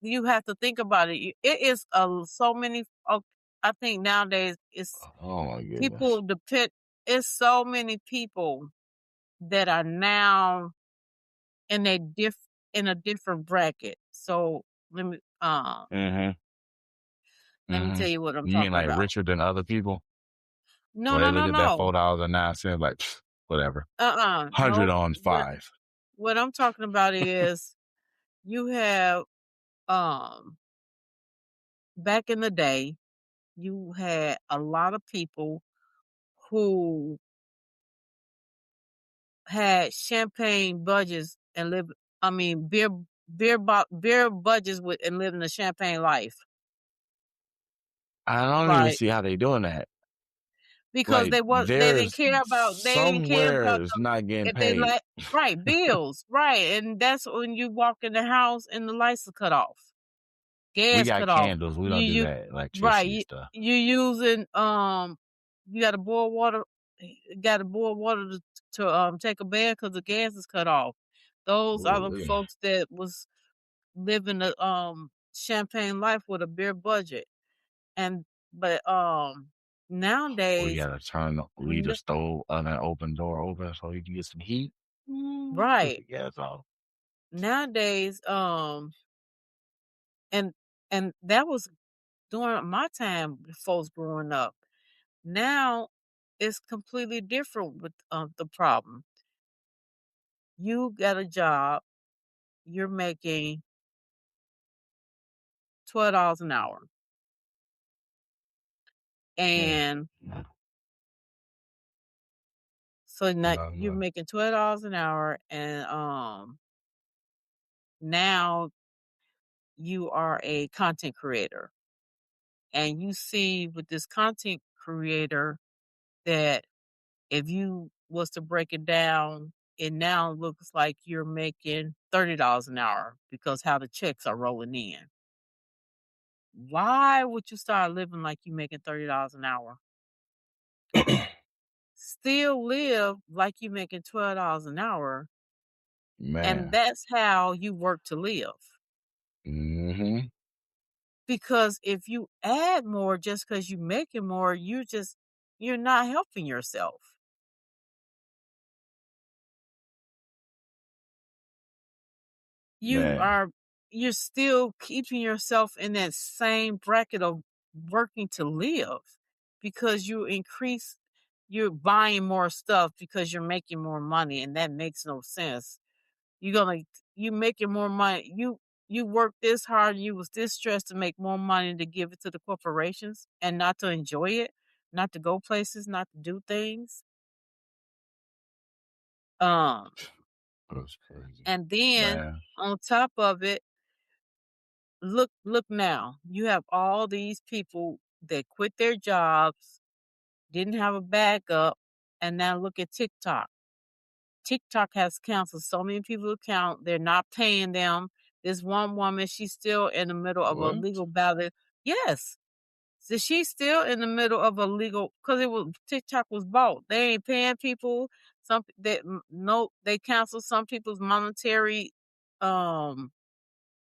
Speaker 1: you have to think about it. It is so many. I think nowadays it's
Speaker 2: Oh my goodness.
Speaker 1: people depend. It's so many people that are now in a in a different bracket. So let me
Speaker 2: Mhm.
Speaker 1: let me tell
Speaker 2: Mhm.
Speaker 1: you what I'm
Speaker 2: You mean
Speaker 1: talking
Speaker 2: like
Speaker 1: about.
Speaker 2: richer than other people?
Speaker 1: No,
Speaker 2: Well,
Speaker 1: no,
Speaker 2: they
Speaker 1: no,
Speaker 2: look at that
Speaker 1: no.
Speaker 2: $4.09, like whatever. 100
Speaker 1: No.
Speaker 2: on
Speaker 1: What
Speaker 2: 5.
Speaker 1: what I'm talking about is you have um back in the day, you had a lot of people who had champagne budgets and live I mean beer budgets with and living a champagne life.
Speaker 2: I don't even
Speaker 1: Like
Speaker 2: see how they doing that.
Speaker 1: because
Speaker 2: Like,
Speaker 1: they
Speaker 2: there's
Speaker 1: didn't care about
Speaker 2: somewhere is not getting
Speaker 1: if they
Speaker 2: paid.
Speaker 1: like right, bills, right, and that's when you walk in the house and the lights are cut off,
Speaker 2: We
Speaker 1: gas
Speaker 2: got
Speaker 1: cut off.
Speaker 2: candles, we don't do
Speaker 1: You
Speaker 2: that
Speaker 1: right,
Speaker 2: electricity stuff.
Speaker 1: you using you got to boil water, to take a bath because the gas is cut off. Those are the
Speaker 2: Ooh-wee.
Speaker 1: folks that was living a champagne life with a beer budget, and but
Speaker 2: We
Speaker 1: nowadays,
Speaker 2: leave the stove on an open door open so you can get some heat. Cut
Speaker 1: right
Speaker 2: the gas off.
Speaker 1: nowadays, and that was during my time, folks growing up. Now it's completely different with the problem. You got a job, you're making $12 an hour,
Speaker 2: Yeah.
Speaker 1: and so now you're
Speaker 2: Uh,
Speaker 1: making $12 an hour, and now you are a content creator, and you see with this content creator that if you was to break it down, it now looks like you're making $30 an hour because how the checks are rolling in. Why would you start living like you making $30 an hour? Still live like you making $12 an hour, and
Speaker 2: man.
Speaker 1: that's how you work to live.
Speaker 2: Mhm.
Speaker 1: Because if you add more just because you making more, you're not helping yourself. You
Speaker 2: Man.
Speaker 1: are you're still keeping yourself in that same bracket of working to live because you're buying more stuff because you're making more money, and that makes no sense. You're gonna you making more money. You work this hard, you was this stressed to make more money to give it to the corporations and not to enjoy it, not to go places, not to do things. Um,
Speaker 2: That's crazy.
Speaker 1: and then
Speaker 2: Man.
Speaker 1: on top of it, look now. You have all these people that quit their jobs, didn't have a backup, and now look at TikTok. TikTok has canceled so many people account. They're not paying them. This one woman, she's still in the middle of a
Speaker 2: What?
Speaker 1: legal battle. Yes. So she's still in the middle of a legal because it was TikTok was bought. They ain't paying people. Some that no, they canceled some people's monetary um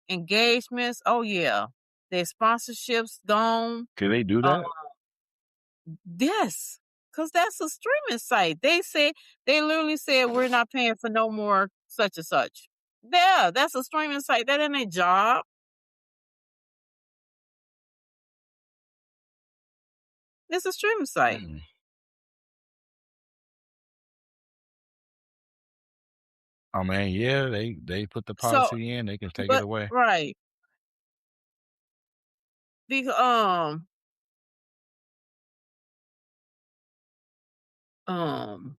Speaker 1: engagements. Oh yeah, their sponsorships gone.
Speaker 2: Can they do
Speaker 1: Uh,
Speaker 2: that?
Speaker 1: yes, because that's a streaming site. They literally said we're not paying for no more such and such. Yeah, that's a streaming site. That ain't a job. It's a streaming site.
Speaker 2: Mm. I mean, yeah, they put the
Speaker 1: So,
Speaker 2: policy in, they can take it
Speaker 1: but
Speaker 2: away.
Speaker 1: right, because um,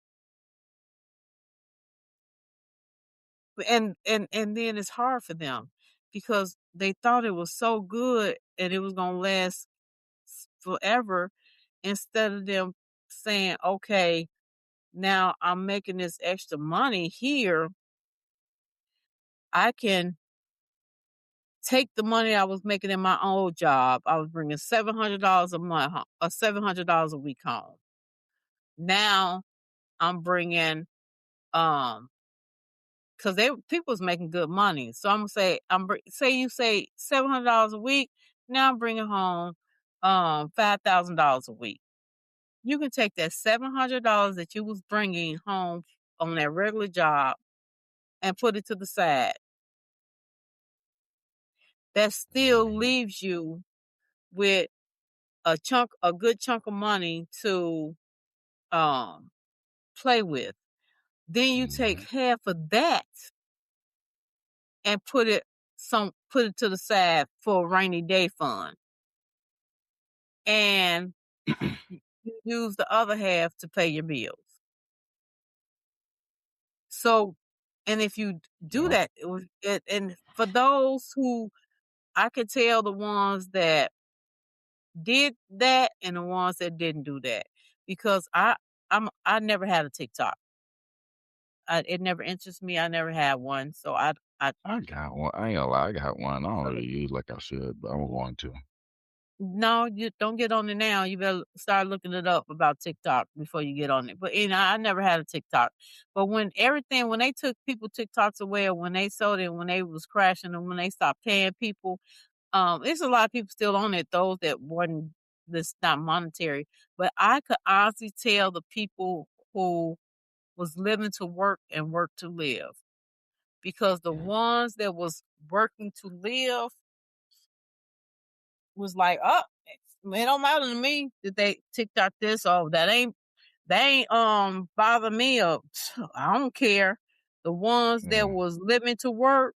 Speaker 1: and then it's hard for them because they thought it was so good and it was gonna last forever. Instead of them saying, okay, Now I'm making this extra money here. I can take the money I was making in my old job. I was bringing $700 a month, or $700 a week home. Now I'm bringing, um, because they people was making good money. So I'm gonna say say you say $700 a week. Now I'm bringing home $5,000 a week. You can take that $700 that you was bringing home on that regular job and put it to the side. That still leaves you with a good chunk of money to um play with. Then you take
Speaker 2: Mhm.
Speaker 1: half of that and put it to the side for a rainy day fund. And you use the other half to pay your bills. So, and if you do
Speaker 2: Yep.
Speaker 1: that, and for those who I could tell the ones that did that and the ones that didn't do that, because I never had a TikTok. It never interests me. I never had one, so I
Speaker 2: I got one. I ain't gonna lie, I got one. I don't really use like I should, but I'm going to.
Speaker 1: no, you don't get on it now. You better start looking it up about TikTok before you get on it. But I never had a TikTok. But when they took people TikToks away, or when they sold it, when they was crashing, and when they stopped paying people, there's a lot of people still on it. Those that wasn't this not monetary, but I could honestly tell the people who was living to work and work to live, because the ones that was working to live was like, oh, it don't matter to me that they TikTok this or they ain't bother me, or I don't care. The ones that
Speaker 2: Mm.
Speaker 1: was living to work,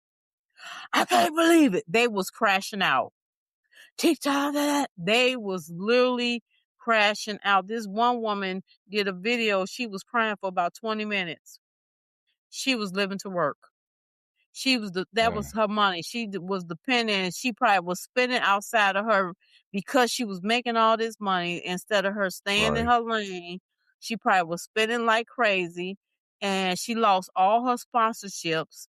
Speaker 1: I can't believe it. They was crashing out. TikTok that they was literally crashing out. This one woman did a video. She was crying for about 20 minutes. She was living to work. That
Speaker 2: Yeah.
Speaker 1: was her money. Was dependent, and she probably was spending outside of her because she was making all this money instead of her staying in
Speaker 2: Right.
Speaker 1: her lane. She probably was spending like crazy, and she lost all her sponsorships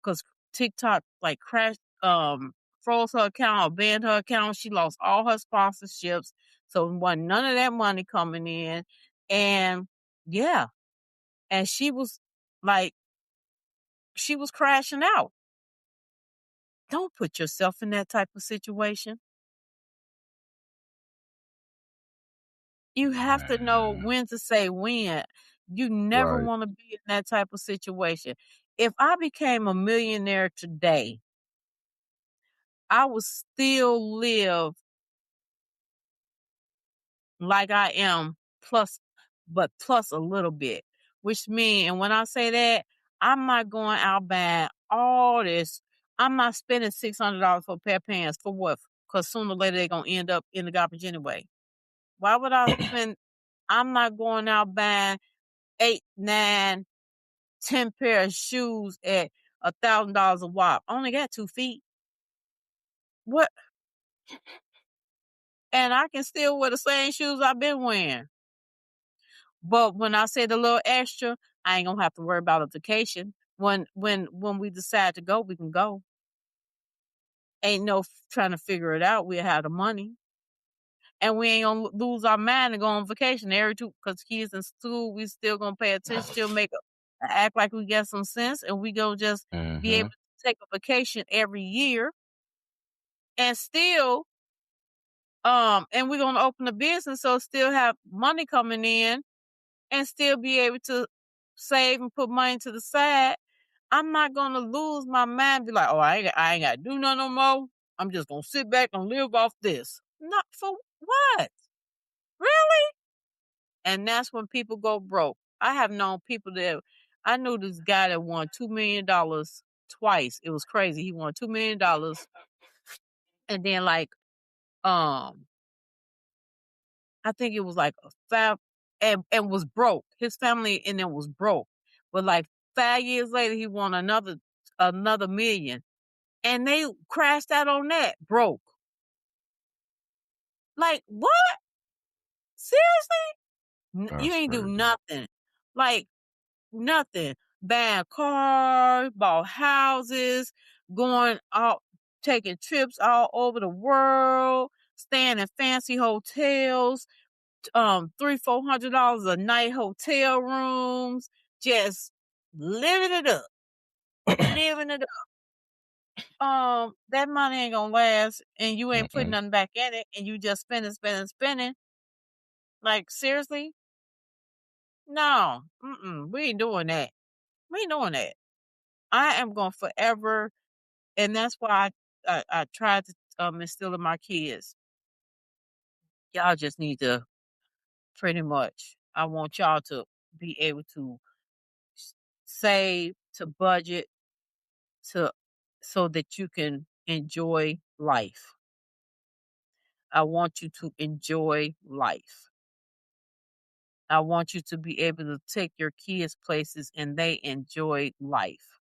Speaker 1: because TikTok like crashed, froze her account or banned her account. She lost all her sponsorships, so wasn't none of that money coming in, and yeah, and like she was crashing out. Don't put yourself in that type of situation. You have to know
Speaker 2: Man.
Speaker 1: when to say when. You never
Speaker 2: Right.
Speaker 1: want to be in that type of situation. If I became a millionaire today, I would still live like I am, plus, but plus a little bit. Which means, and when I say that, I'm not going out buying all this. I'm not spending $600 for a pair of pants for what? Because sooner or later they're gonna end up in the garbage anyway. Why would I spend? I'm not going out buying 8, 9, 10 pair of shoes at $1,000 a wop. I only got 2 feet. What? And I can still wear the same shoes I've been wearing. But when I say the little extra, I ain't gonna have to worry about a vacation. When we decide to go, we can go. Ain't no trying to figure it out. We have the money. And we ain't gonna lose our mind and go on vacation every two, because kids in school, we still gonna pay attention, still act like we got some sense, and we gonna just be able
Speaker 2: Mhm.
Speaker 1: to take a vacation every year, and still, and we're gonna open a business, so still have money coming in, and still be able to save and put money to the side. I'm not gonna lose my mind, be like, oh, I ain't gotta do nothing no more. I'm just gonna sit back and live off this. Not for what? Really? And that's when people go broke. I have known people I knew this guy that won $2 million twice. It was crazy. He won $2 million, and then like um I think it was like a five, and was broke. His family and then was broke. But like 5 years later he won another million. And they crashed out on that, broke. Like what? Seriously? You
Speaker 2: That's
Speaker 1: ain't do
Speaker 2: crazy.
Speaker 1: nothing. Like nothing. Buying cars, bought houses, going out, taking trips all over the world, staying in fancy hotels, $300-400 a night hotel rooms, just living it up, living it up. That money ain't gonna last, and you ain't putting
Speaker 2: Mm-mm.
Speaker 1: nothing back in it, and you just spending. Like seriously, no, we ain't doing that. We ain't doing that. I am going to forever, and that's why I tried to instill in my kids. Y'all just need to pretty much. I want y'all to be able to save, to budget, to so that you can enjoy life. I want you to enjoy life. I want you to be able to take your kids places and they enjoy life.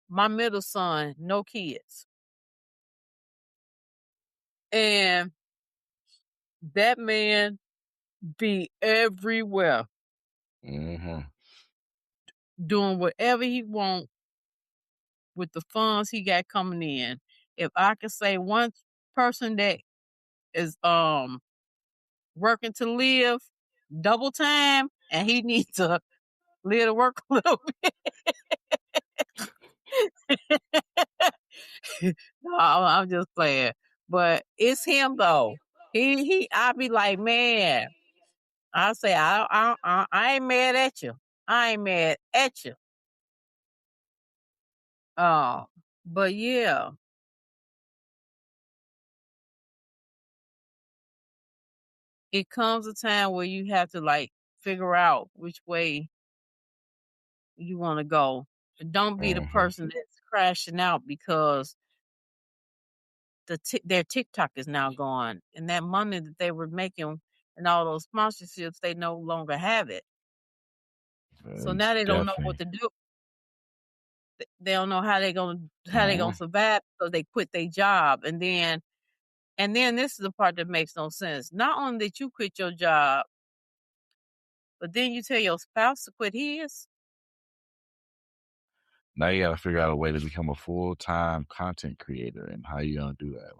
Speaker 1: My middle son, no kids. And that man be everywhere
Speaker 2: Mm-hmm.
Speaker 1: doing whatever he want with the funds he got coming in. If I could say one person that is working to live double time and he needs to live to work a little bit. No, I'm just playing. But it's him though. I be like, man, I say I ain't mad at you. I ain't mad at you. Uh, but yeah, it comes a time where you have to like figure out which way you want to go. Don't be the
Speaker 2: Mm-hmm.
Speaker 1: person that's crashing out because their TikTok is now gone, and that money that they were making and all those sponsorships, they no longer have it. So now they don't know what
Speaker 2: Definitely.
Speaker 1: to do. They don't know how they gonna
Speaker 2: Mm-hmm.
Speaker 1: survive because they quit their job, and then this is the part that makes no sense. Not only did you quit your job, but then you tell your spouse to quit his.
Speaker 2: Now you got to figure out a way to become a full-time content creator, and how you gonna do that?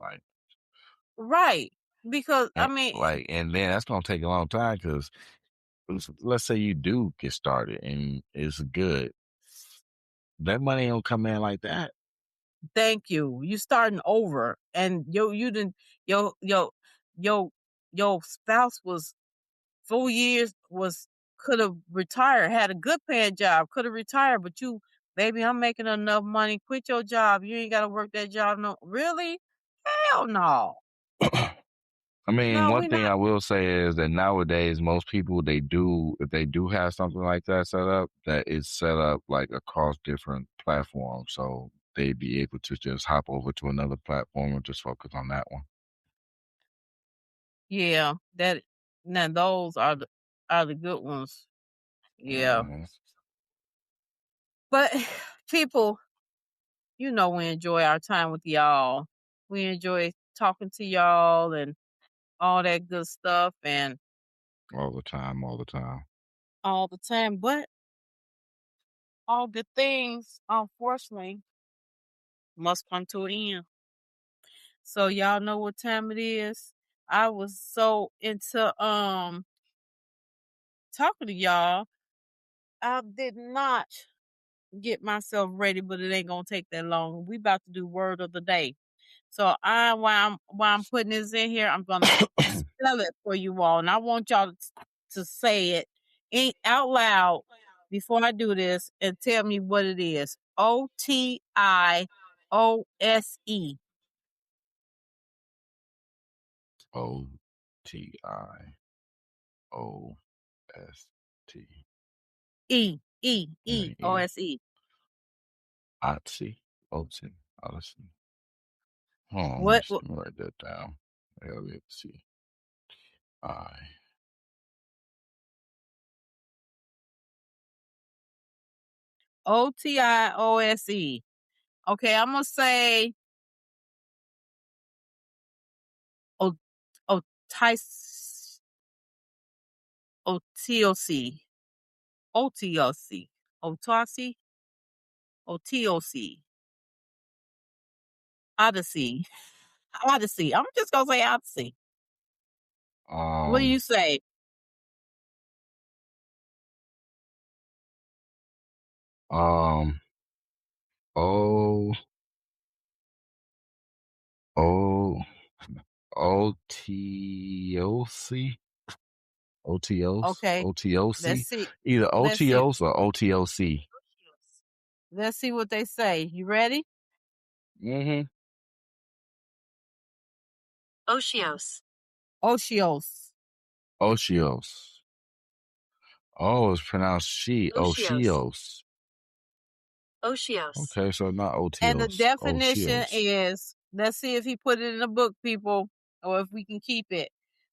Speaker 1: Right. Because I mean,
Speaker 2: And then that's gonna take a long time because let's say you do get started and it's good, that money don't come in like that.
Speaker 1: thank you. You starting over, and you didn't your your your spouse was 4 years was could have retired, had a good paying job, could have retired, but you, baby, I'm making enough money. Quit your job. You ain't got to work that job. No, really? Hell no.
Speaker 2: I mean,
Speaker 1: No,
Speaker 2: one
Speaker 1: we
Speaker 2: thing
Speaker 1: not.
Speaker 2: I will say is that nowadays most people, if they do have something like that set up, that is set up like across different platforms, so they'd be able to just hop over to another platform and just focus on that one.
Speaker 1: Yeah, that now those are the good ones. Yeah,
Speaker 2: Hmm.
Speaker 1: but people, we enjoy our time with y'all. We enjoy talking to y'all and all that good stuff and
Speaker 2: All the time, all the time.
Speaker 1: all the time. But all good things, unfortunately, must come to an end. So y'all know what time it is. I was so into talking to y'all. I did not get myself ready, but it ain't gonna take that long. We about to do word of the day. So while I'm putting this in here, I'm gonna spell it for you all, and I want y'all to say it out loud before I do this, and tell me what it is. OTIOSE.
Speaker 2: OTIOST. E.
Speaker 1: OSE.
Speaker 2: Otzi. Otzi. Odyssey. Hold on,
Speaker 1: What?
Speaker 2: let me write that down. LFC. I.
Speaker 1: OTIOSE. Okay, I'm gonna say O O Otlc. OTOC. OTOC? OTOC. Odyssey. Odyssey. I'm just gonna say Odyssey. What do
Speaker 2: Um,
Speaker 1: you say?
Speaker 2: um, O, O, OTOC, OTOs,
Speaker 1: Okay. Let's
Speaker 2: OTOC,
Speaker 1: see.
Speaker 2: either
Speaker 1: Let's see.
Speaker 2: OTOs or OTOC.
Speaker 1: Let's see what they say. You ready?
Speaker 2: Mm-hmm.
Speaker 3: Oshios.
Speaker 1: Oshios.
Speaker 2: Oshios. Oh, it's pronounced she.
Speaker 3: Oshios.
Speaker 2: Oshios.
Speaker 3: Oshios.
Speaker 2: Okay, so not
Speaker 1: And the
Speaker 2: OTOs.
Speaker 1: definition
Speaker 2: Oshios.
Speaker 1: is, let's see if he put it in the book, people, or if we can keep it.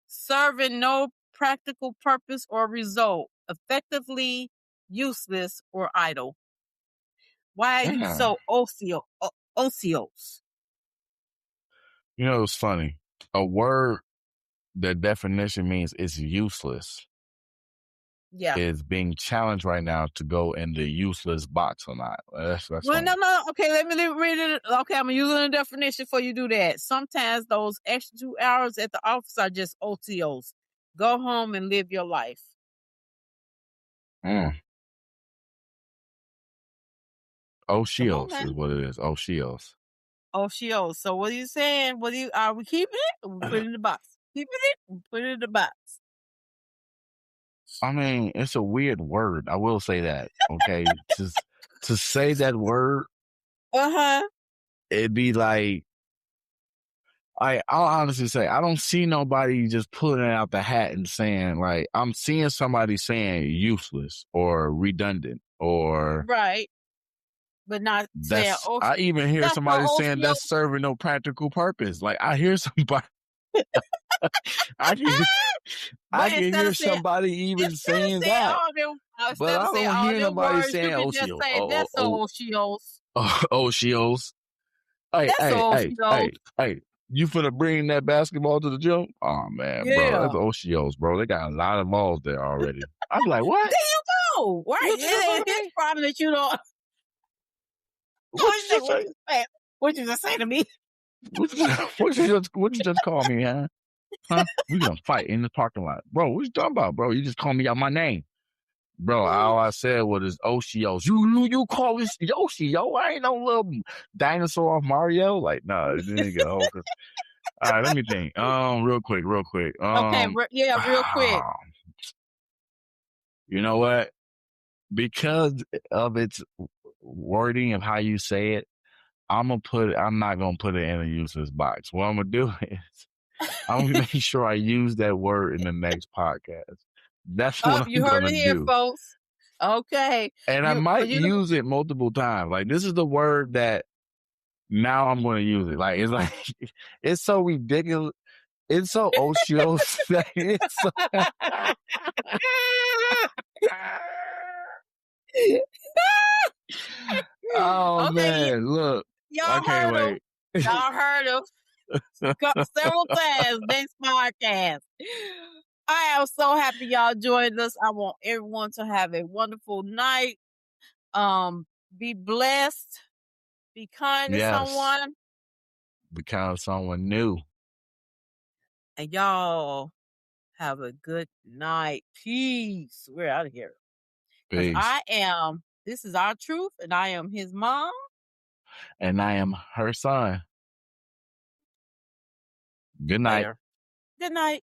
Speaker 1: Serving no practical purpose or result, effectively useless or idle. Why are you
Speaker 2: Yeah.
Speaker 1: so osios?
Speaker 2: You know, it's funny. A word, the definition means it's useless,
Speaker 1: Yeah.
Speaker 2: is being challenged right now to go in the useless box or not. That's
Speaker 1: Well,
Speaker 2: funny.
Speaker 1: no. Okay, let me read it. Okay, I'm using a definition for you to do that. Sometimes those extra 2 hours at the office are just OTOs. Go home and live your life.
Speaker 2: Mm.
Speaker 1: Come on
Speaker 2: Oshios
Speaker 1: now.
Speaker 2: is what it is. Oshios.
Speaker 1: OTOs. So what are you saying? Are we keeping it? Or we put it in the box. Keeping it? We put it in the box.
Speaker 2: I mean, it's a weird word. I will say that. Okay. Just to say that word,
Speaker 1: Uh-huh.
Speaker 2: it'd be like, I'll honestly say I don't see nobody just pulling it out the hat and saying like I'm seeing somebody saying useless or redundant or
Speaker 1: Right. But not saying,
Speaker 2: that's
Speaker 1: oh,
Speaker 2: I even hear
Speaker 1: that's no
Speaker 2: somebody saying
Speaker 1: OTO.
Speaker 2: that's serving no practical purpose. Like I hear somebody I can I
Speaker 1: But
Speaker 2: can hear somebody even saying that, but
Speaker 1: instead of
Speaker 2: I
Speaker 1: saying
Speaker 2: don't
Speaker 1: all
Speaker 2: hear
Speaker 1: them
Speaker 2: nobody
Speaker 1: words, you
Speaker 2: saying
Speaker 1: can just
Speaker 2: OTO.
Speaker 1: say, that's so OTOs.
Speaker 2: Shields. Hey,
Speaker 1: That's
Speaker 2: hey,
Speaker 1: so
Speaker 2: hey,
Speaker 1: OTOs.
Speaker 2: hey, hey. You finna bring that basketball to the gym? Oh man, bro,
Speaker 1: Yeah.
Speaker 2: that's Oshios, bro. They got a lot of balls there already. I'm like, what?
Speaker 1: There you go. Right.
Speaker 2: What you just say
Speaker 1: It
Speaker 2: to
Speaker 1: ain't his
Speaker 2: me?
Speaker 1: problem that you don't.
Speaker 2: What you just
Speaker 1: What
Speaker 2: say?
Speaker 1: you say? What you just say to me?
Speaker 2: What you just call me, huh? We gonna fight in the parking lot, bro. What you talking about, bro? You just call me out my name, bro. All I said was Oshios. You call this Yoshi, yo? I ain't no little dinosaur off Mario. Like, nah, it didn't get whole. All right, let me think. Real quick.
Speaker 1: Okay. Real quick.
Speaker 2: You know what? Because of its wording of how you say it, I'm not gonna put it in a useless box. What I'm gonna do is I'm gonna make sure I use that word in the next podcast. That's
Speaker 1: Oh,
Speaker 2: what I'm
Speaker 1: you heard
Speaker 2: gonna
Speaker 1: it here,
Speaker 2: do.
Speaker 1: folks. Okay.
Speaker 2: And I might use it multiple times. Like this is the word that now I'm gonna use it. Like it's like it's so ridiculous. It's so Oshios that it's so oh
Speaker 1: Okay.
Speaker 2: man, look. I
Speaker 1: Y'all
Speaker 2: can't
Speaker 1: heard him.
Speaker 2: wait.
Speaker 1: Y'all heard him several times next podcast. I am so happy y'all joined us. I want everyone to have a wonderful night. Be blessed. Be kind to
Speaker 2: Yes.
Speaker 1: someone.
Speaker 2: Become someone new.
Speaker 1: And y'all have a good night. Peace. We're out of here. Because
Speaker 2: Peace.
Speaker 1: this is our truth, and I am his mom.
Speaker 2: And I am her son. Good night.
Speaker 1: Later. Good night.